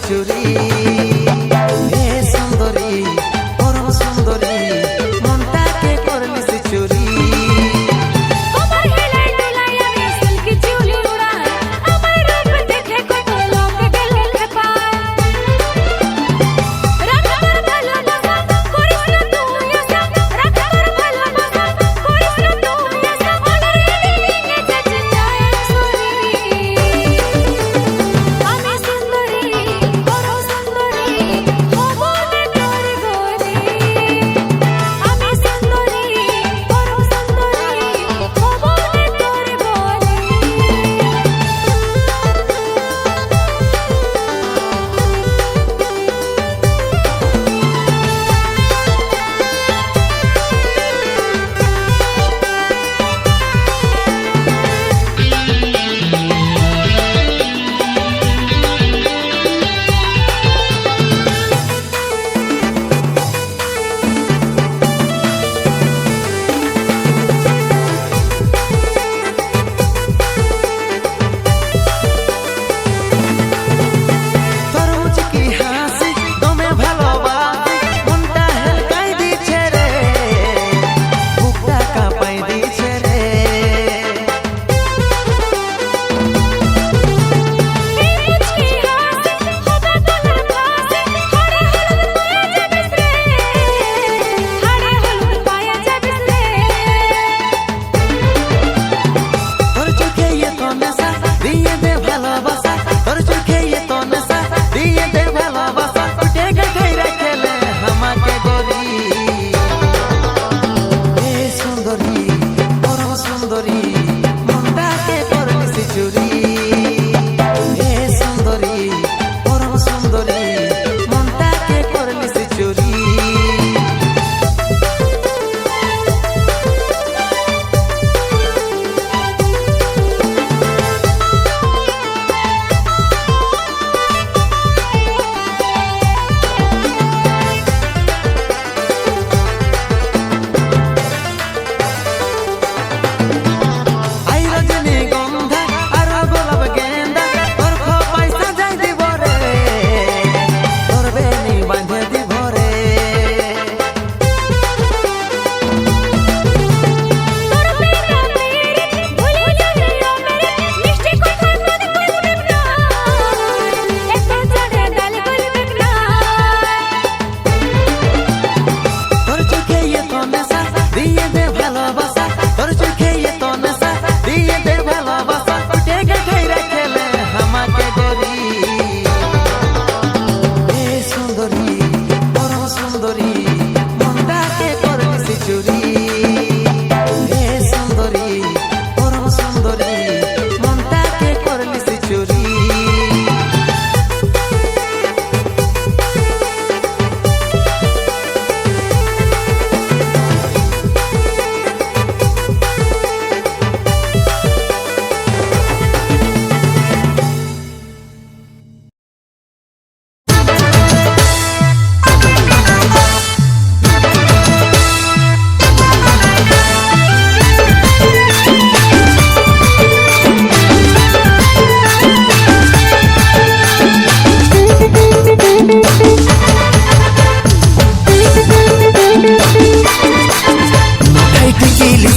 চুরি হে সুন্দরী পরম সুন্দরী মনটাকে করলি চুরি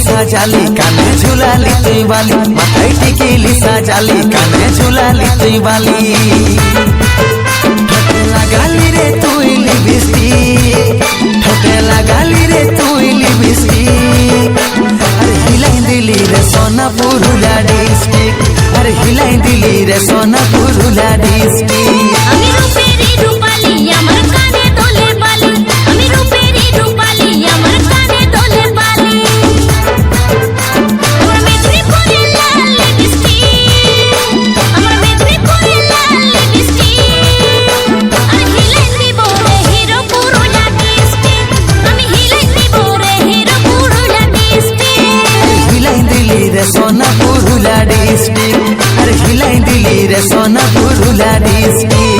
সাজালি কানে ঝুলালি তুই বালি মাথায় টিকিলি সাজালি কানে ঝুলালি তুই বালি ঠোঁটে লাগালি রে তুই লিপস্টিক ঠোঁটে লাগালি রে তুই লিপস্টিক আরে হিলাই দিলি রে সোনা পুরুলা ডিস্ট্রিক্ট আরে হিলাই দিলি রে সোনা পুরুলা ডিস্ট্রিক্ট আমি রূপেরি রূপালি আমার কানে দোলে বালি আমি রূপেরি রূপালি আমার কানে দোলে বালি আমার মেদিনীপুরে লাল লিপস্টিক আমার মেদিনীপুরে লাল লিপস্টিক আর হিলাই দিব রে হিরো পুরুলা ডিস্ট্রিক্ট আমি হিলাই দিব রে হিরো পুরুলা ডিস্ট্রিক্ট হিলাই দিলি রে সোনা পুরুলা ডিস্ট্রিক্ট আরে হিলাই দিলি রে সোনা পুরুলা ডিস্ট্রিক্ট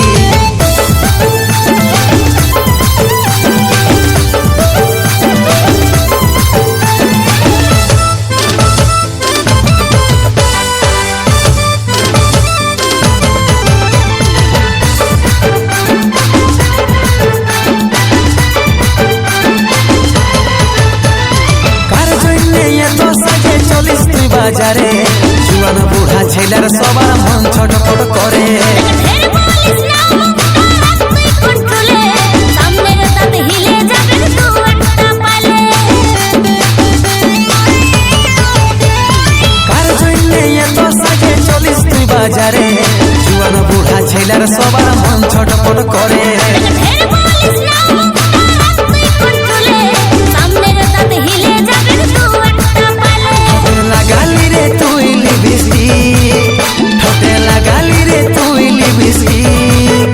মহিলার সবার মন ছটফট করে। ঢের বলিস না মুখটা তুই কন্ট্রোলে সামনের দাঁত হিলে যাবে দু একটা পালে লাগালি রে তুই লিপস্টিক ঠোঁটে লাগালি রে তুই লিপস্টিক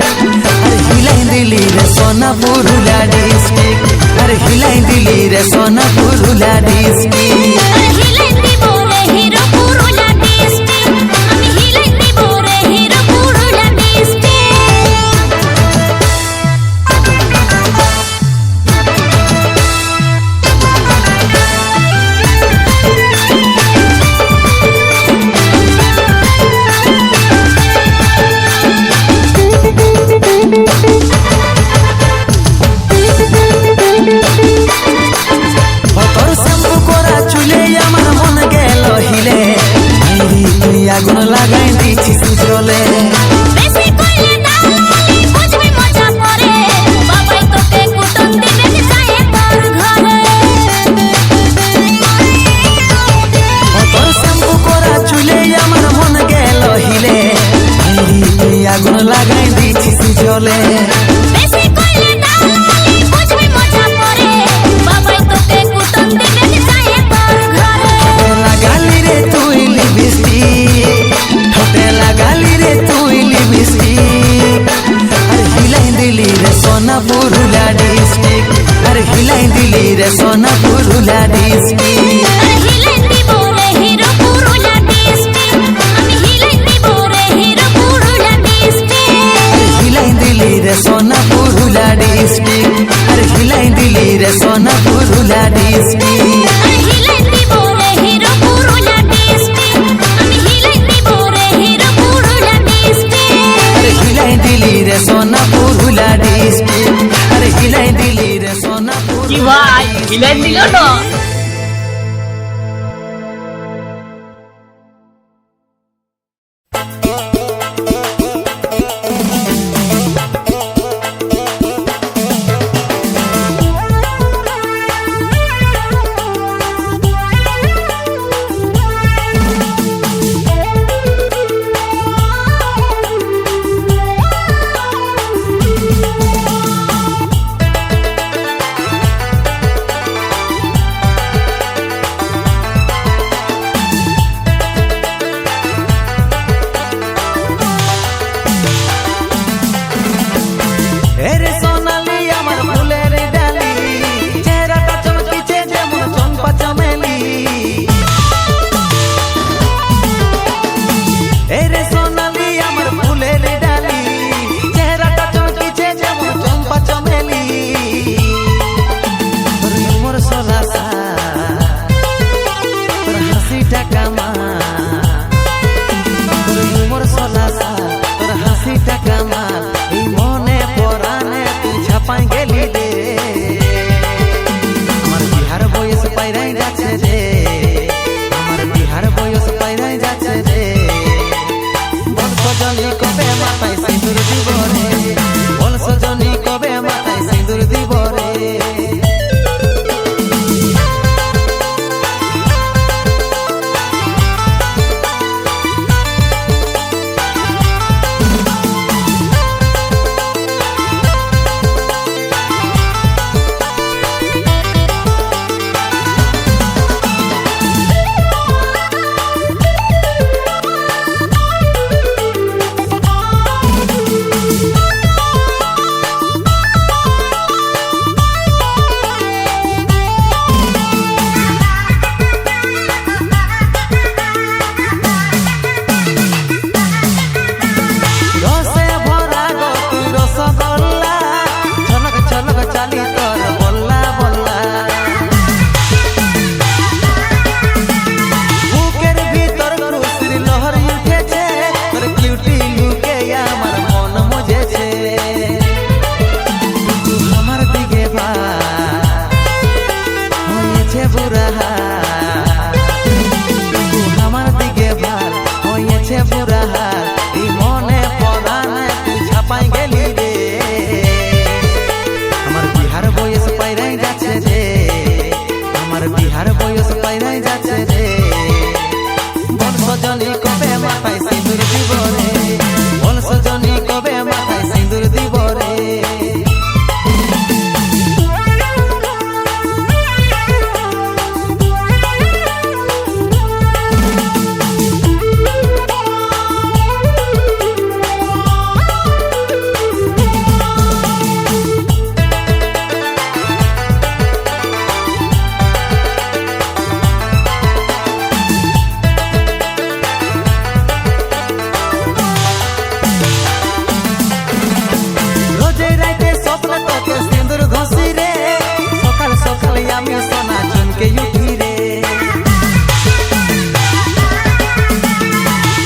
আরে হিলাই দিলি রে সোনা পুরুলা ডিস্ট্রিক্ট আরে হিলাই দিলি রে সোনা পুরুলা ডিস্ট্রিক্ট আরে হিলাই দিব রে হিরো পুরুলা ডিস্ট্রিক্ট আমি হিলাই দিব রে হিরো পুরুলা ডিস্ট্রিক্ট তোর শ্যাম্পু করা চুলে আমার মন গেল হিলে আইরি তুই আগুন লাগাই দিছিস চলে বেশি কইলে না লালি বুঝবি মজা পড়ে বাবাই তোকে কুটন দিবে যায় তোর ঘরে তোর শ্যাম্পু করা চুলে আমার মন গেল হিলে আইরি তুই আগুন লাগাই দিছিস চলে বেশি কইলে না লালি বুঝবি মজা পড়ে বাবাই তোকে কুটন দিবে যায় তোর ঘরে লাগালি রে তুই লিপস্টিক ঠোঁটে লাগালি রে তুই লিপস্টিক আরে হিলাই দিলি রে সোনা পুরুলা ডিস্ট্রিক্ট আরে হিলাই দিলি রে সোনা পুরুলা ডিস্ট্রিক্ট আরে হিলাই দিব রে হিরো পুরুলা ডিস্ট্রিক্ট আমি হিলাই দিব রে হিরো পুরুলা ডিস্ট্রিক্ট আরে হিলাই দিলি রে সোনা পুরুলা ডিস্ট্রিক্ট আরে হিলাই দিলি রে সোনা পুরুলা ডিস্ট্রিক্ট আরে হিলাই দিব রে হিরো পুরুলা ডিস্ট্রিক্ট আমি হিলাই দিব রে হিরো পুরুলা ডিস্ট্রিক্ট আরে হিলাই দিলি রে সোনা পুরুলা ডিস্ট্রিক্ট আরে হিলাই দিলি রে সোনা কি ভাই হিলাই দিল না এরে সোনালি আমার ফুলের ডালি চেহারাটা চমকিছে যেমন চম্পা চমেলি এরে সোনালি আমার ফুলের ডালি চেহারাটা চমকিছে যেমন চম্পা চমেলি তোর মোর সলাসা তোর হাসিটা কামা তোর মোর সলাসা তোর হাসিটা কামা এই মনে পরানে তুই ছাপাই গেলি রে আমার বিহার বয়স পাইরাই যাচ্ছে রে আমার বিহার বয়স পাইরাই যাচ্ছে রে বল সজনী কবে মাথায় সিঁদুর দিব রে বল সজনী কবে মাথায় সিঁদুর দিব রে স্বপ্নে তোকে সিঁদুর ঘষি রে, সকাল সকাল আমি সোনা চুনকে উঠি রে।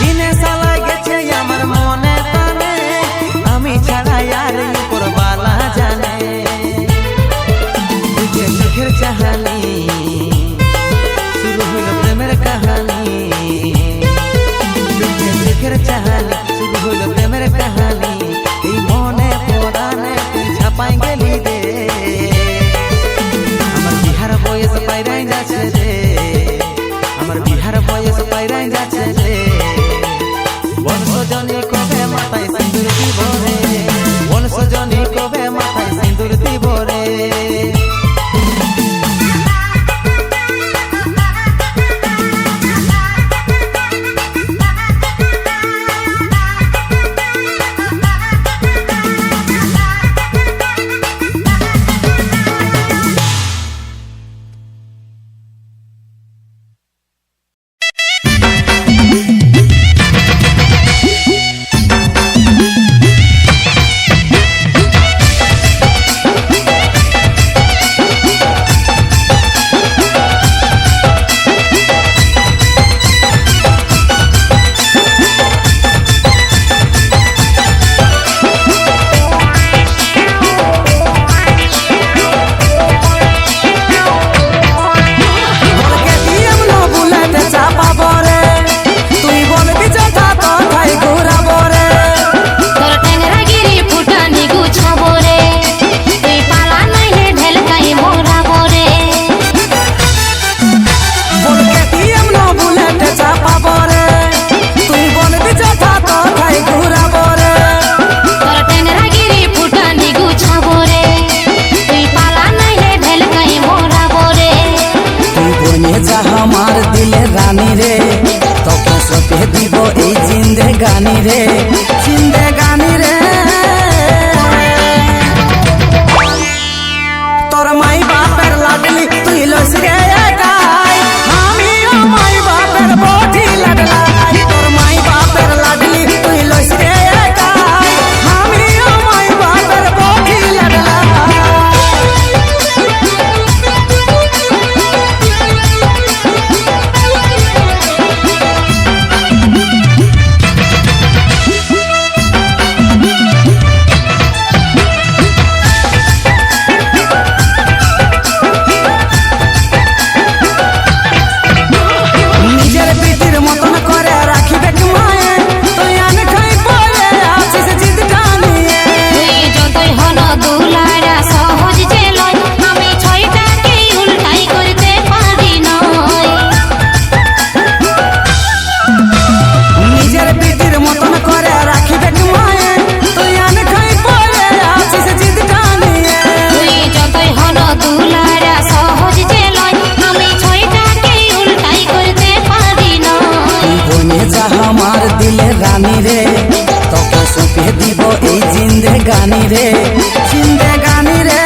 দিনে সালা গেছে আমার মনে টানে, আমি ছাড়া আর উপরওয়ালা জানে। তুঝে লিখের চাহানি শুরু হইল প্রেমের কাহানি, তুঝে লিখের চাহানি শুরু হইল প্রেমের কাহানি। এই মনে পড়ানে তুই ছাপাই গেলি রে, আমার বিহার বয়স পাইরাই যাচ্ছে রে, আমার বিহার বয়স পাইরাই যাচ্ছে রে। বংশজনী কবে মাথায় সিঁদুর দিব রে, বংশজনী কবে মাথায় সিঁদুর দিব রে। আমার দিলে রানী রে, তোকে সপে দিব এই জিন্দেগানি রে, জিন্দেগানি রে। তোর মাই বাপের লাডলি তুই লইস রে একাই, আমিও মাই বাপের বটি লাডলাই। তোর মাই বাপের লাডলি তুই লইস রে একাই, আমিও মাই বাপের বটি লাডলাই। আমার দিলে রানী রে, তোকে সপে দিব এই জিন্দেগানি রে, জিন্দেগানি রে।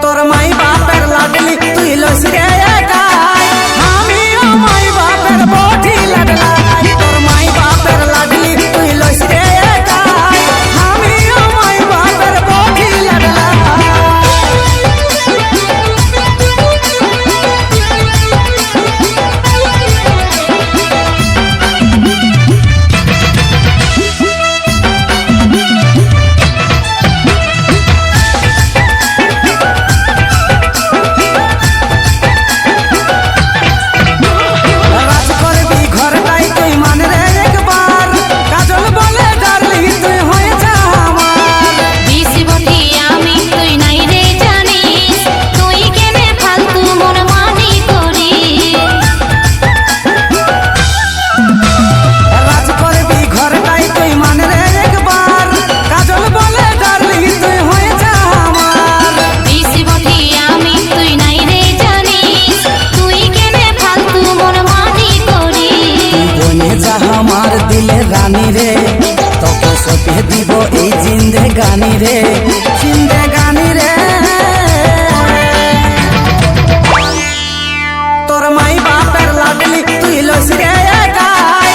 তোর মাই বাপের লাডলি তুই লইস রে একাই, আমিও মাই বাপের বটি লাডলাই। তোর মাই বাপের লাডলি তুই লইস রে একাই, আমিও মাই বাপের বটি লাডলাই। আমার দিলে রানী রে, তোকে সপে দিব এই জিন্দেগানি রে, জিন্দেগানি রে। তোর মাই বাপের লাডলি তুই লইস রে একাই,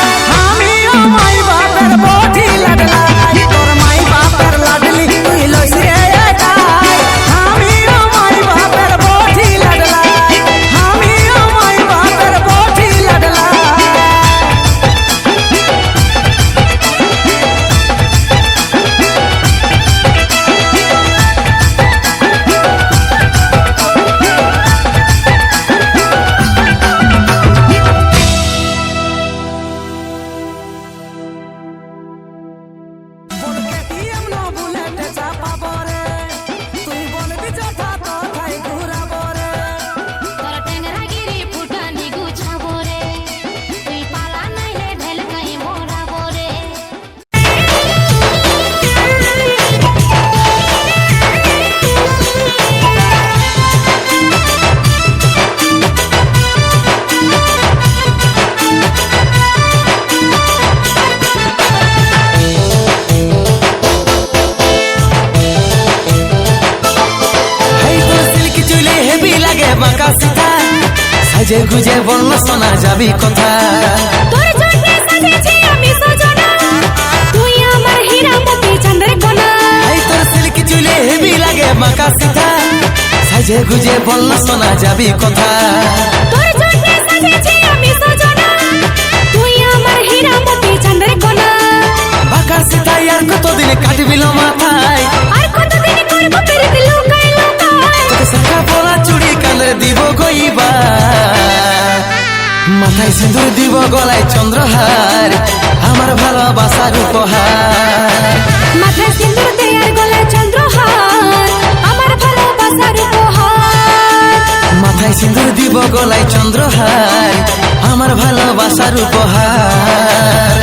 আমিও মাই বাপের বটি লাডলাই। সাজে গুজে বলল শোনা যাবি কথা তোর জন্য সাজেছি আমি সজনা তুই আমার হীরামতি চন্দ্রের কোনা এই তোর সিল্কি চুলে হেভি লাগে বাঁকা সিধা সাজে গুজে বলল শোনা যাবি কথা তোর জন্য সাজেছি আমি সজনা তুই আমার হীরামতি চন্দ্রের কোনা বাঁকা সিধা আর কতদিন কাটবিল মাথায় আর কতদিন করব পেরে লুকাই লুকাই তোকে শাখা পলা চুড়ি কানে দিব গইবা মাথায় সিঁদুর দিব গলায় চন্দ্রহার আমার ভালোবাসার উপহার মাথায় সিঁদুর দেয়ার গলায় চন্দ্রহার আমার ভালোবাসার উপহার মাথায় সিঁদুর দিব গলায় চন্দ্রহার আমার ভালোবাসার উপহার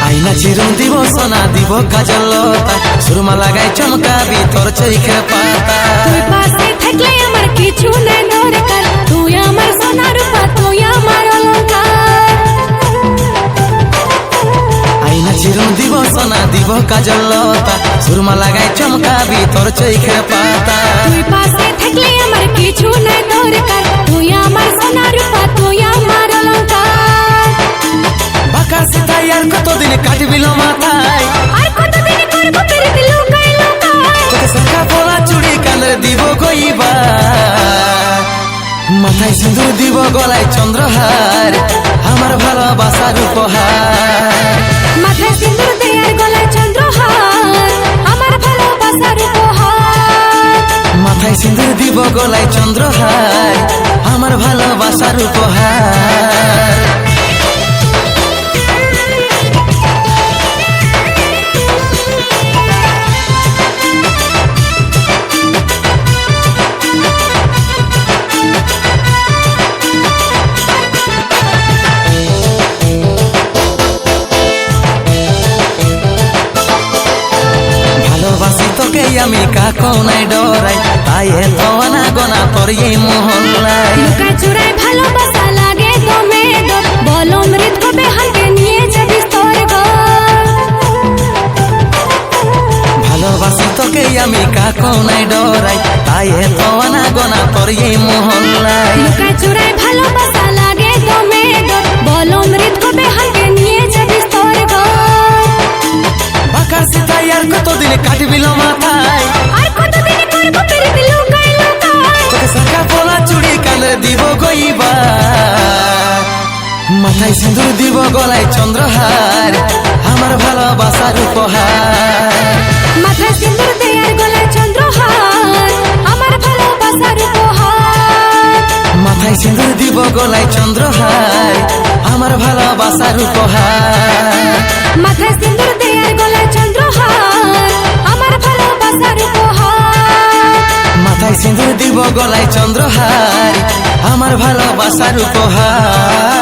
আইনা চিরুন দিব সোনা দিব কাজল লতা সুরমা লাগাই চমকাবি তোর চৈখে পাতা তুই পাশে থাকলে আমার কিছু নাই দরকার তুই আমার সোনা রূপা তুই আমার অলংকার আইনা চিরুন দিব সোনা দিব কাজল লতা সুরমা লাগাই চমকাবি তোর চৈখে পাতা তুই পাশে থাকলে আমার কিছু নাই দরকার তুই আমার সোনা রূপা তুই আমার অলংকার বাঁকা সিধাই আর কতদিন কাটবিল মাথায় আর কতদিন করব পেরে লুকাই লুকাই তোকে শাখা পলা চুড়ি কানে দিব গইবা মাথায় সিঁদুর দিব গলায় চন্দ্রহার আমার ভালোবাসার উপহার মাথায় সিঁদুর দেয়ার গলায় চন্দ্রহার আমার ভালোবাসার উপহার মাথায় সিঁদুর দিব গলায় চন্দ্রহার আমার ভালোবাসার উপহার ভালোবাসি তোকে আমি কাকো নাই ডরাই তাই এত আনাগোনা তোর এই মহল্লায় লুকায় চুরায় ভালোবাসা লাগে দমে দম বল অমৃত কবে হাতে নিয়ে যাবি তোর ঘর ভালোবাসি তোকে আমি কাকো নাই ডরাই তাই এত আনাগোনা তোর এই মহল্লায় লুকায় চুরায় ভালোবাসা লাগে দমে দম বল অমৃত কবে হাতে নিয়ে যাবি তোর ঘর বাঁকা সিধাই আর কতদিন কাটবিল মাথায় আর কতদিন করব পেরে লুকাই লুকাই তোকে শাখা পলা চুড়ি কানে দিব গইবা মাথায় সিঁদুর দিব গলায় চন্দ্রহার আমার ভালোবাসার উপহার মাথায় সিঁদুর দেয়ার গলায় চন্দ্রহার আমার ভালোবাসার উপহার মাথায় সিঁদুর দিব গলায় চন্দ্রহার আমার ভালোবাসার উপহার মাথায় সিঁদুর দেয়ার গলায় চন্দ্রহার আমার ভালোবাসার উপহার মাথায় সিঁদুর দিব গলায় চন্দ্রহার আমার ভালোবাসার উপহার